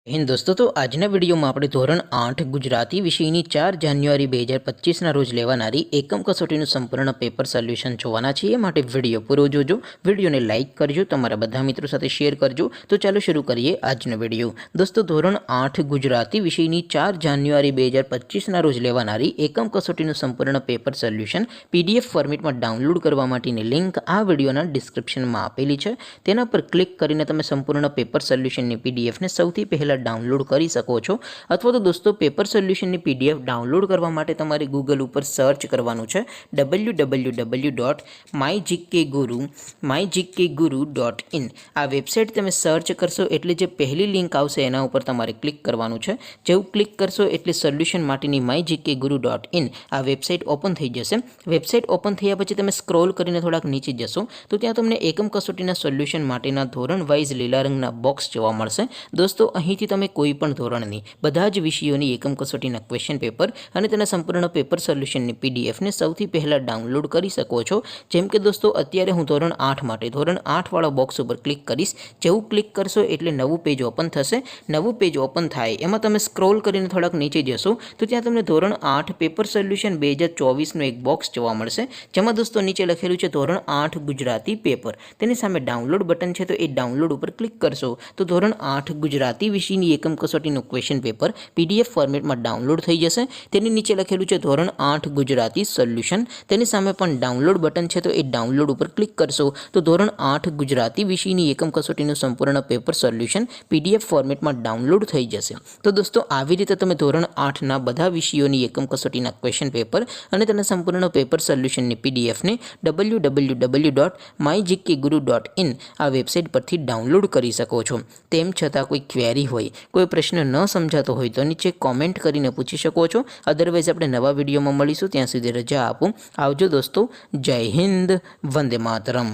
હિન્દ દોસ્તો, તો આજના વિડીયોમાં આપણે ધોરણ 8 ગુજરાતી વિષયની 4 જાન્યુઆરી 2025ના રોજ લેવાનારી એકમ કસોટીનું સંપૂર્ણ પેપર સોલ્યુશન જોવાના છીએ। માટે વિડીયો પૂરો જોજો, વિડીયોને લાઇક કરજો, તમારા બધા મિત્રો સાથે શેર કરજો। તો ચાલો શરૂ કરીએ આજનો વિડીયો। દોસ્તો, ધોરણ 8 ગુજરાતી વિષયની 4 જાન્યુઆરી 2025ના રોજ લેવાનારી એકમ કસોટીનું સંપૂર્ણ પેપર સોલ્યુશન PDF ફોર્મેટમાં ડાઉનલોડ કરવા માટેની લિંક આ વિડીયોના ડિસ્ક્રિપ્શનમાં આપેલી છે। તેના પર ક્લિક કરીને તમે સંપૂર્ણ પેપર સોલ્યુશનની PDFને સૌથી પહેલાં डाउनलॉड કરી શકો છો। અથવા તો દોસ્તો, પેપર સોલ્યુશનની PDF ડાઉનલોડ કરવા માટે તમારે ગૂગલ ઉપર સર્ચ કરવાનું છે www.mygkguru.in। આ વેબસાઇટ તમે સર્ચ કરશો એટલે જે પહેલી લિંક આવશે એના ઉપર તમારે ક્લિક કરવાનું છે। જેવું ક્લિક કરશો એટલે સોલ્યુશન માટેની mygkguru.in આ વેબસાઇટ ઓપન થઈ જશે। વેબસાઇટ ઓપન થયા પછી તમે સ્ક્રોલ કરીને થોડાક નીચે જશો તો ત્યાં તમને એકમ કસોટીના સોલ્યુશન માટેના ધોરણ વાઇઝ લીલા રંગના બોક્સ જોવા મળશે। દોસ્તો, અહીંથી તમે કોઈ પણ ધોરણની બધા જ વિષયોની એકમ કસોટીના ક્વેશ્ચન પેપર અને તેના સંપૂર્ણ પેપર સોલ્યુશનની પીડીએફને સૌથી પહેલાં ડાઉનલોડ કરી શકો છો। જેમ કે દોસ્તો, અત્યારે હું ધોરણ 8 માટે ધોરણ 8 વાળા બોક્સ ઉપર ક્લિક કરીશ। જેવું ક્લિક કરશો એટલે નવું પેજ ઓપન થશે। નવું પેજ ઓપન થાય એમાં તમે સ્ક્રોલ કરીને થોડાક નીચે જશો તો ત્યાં તમને ધોરણ 8 પેપર સોલ્યુશન 2024નું એક બોક્સ જોવા મળશે, જેમાં દોસ્તો નીચે લખેલું છે ધોરણ 8 ગુજરાતી પેપર। તેની સામે ડાઉનલોડ બટન છે, તો એ ડાઉનલોડ ઉપર ક્લિક કરશો તો ધોરણ 8 ગુજરાતી વિષયની એકમ કસોટીનું ક્વેશ્ચન પેપર PDF ફોર્મેટમાં ડાઉનલોડ થઈ જશે। તેની નીચે લખેલું છે ધોરણ 8 ગુજરાતી સોલ્યુશન। તેની સામે પણ ડાઉનલોડ બટન છે, તો એ ડાઉનલોડ ઉપર ક્લિક કરશો તો ધોરણ 8 ગુજરાતી વિષયની એકમ કસોટીનું સંપૂર્ણ પેપર સોલ્યુશન PDF ફોર્મેટમાં ડાઉનલોડ થઈ જશે। તો દોસ્તો, આવી રીતે તમે ધોરણ 8ના બધા વિષયોની એકમ કસોટીના ક્વેશ્ચન પેપર અને તેના સંપૂર્ણ પેપર સોલ્યુશનની PDFને www.mygkguru.in આ વેબસાઇટ પરથી ડાઉનલોડ કરી શકો છો। તેમ છતાં કોઈ ક્વેરી હોય, કોઈ પ્રશ્ન ન સમજાતો હોય તો નીચે કોમેન્ટ કરીને પૂછી શકો છો। અદરવાઇઝ આપણે નવા વિડીયોમાં મળીશું, ત્યાં સુધી રજા આપો। આવજો દોસ્તો, જય હિન્દ, વંદે માતરમ।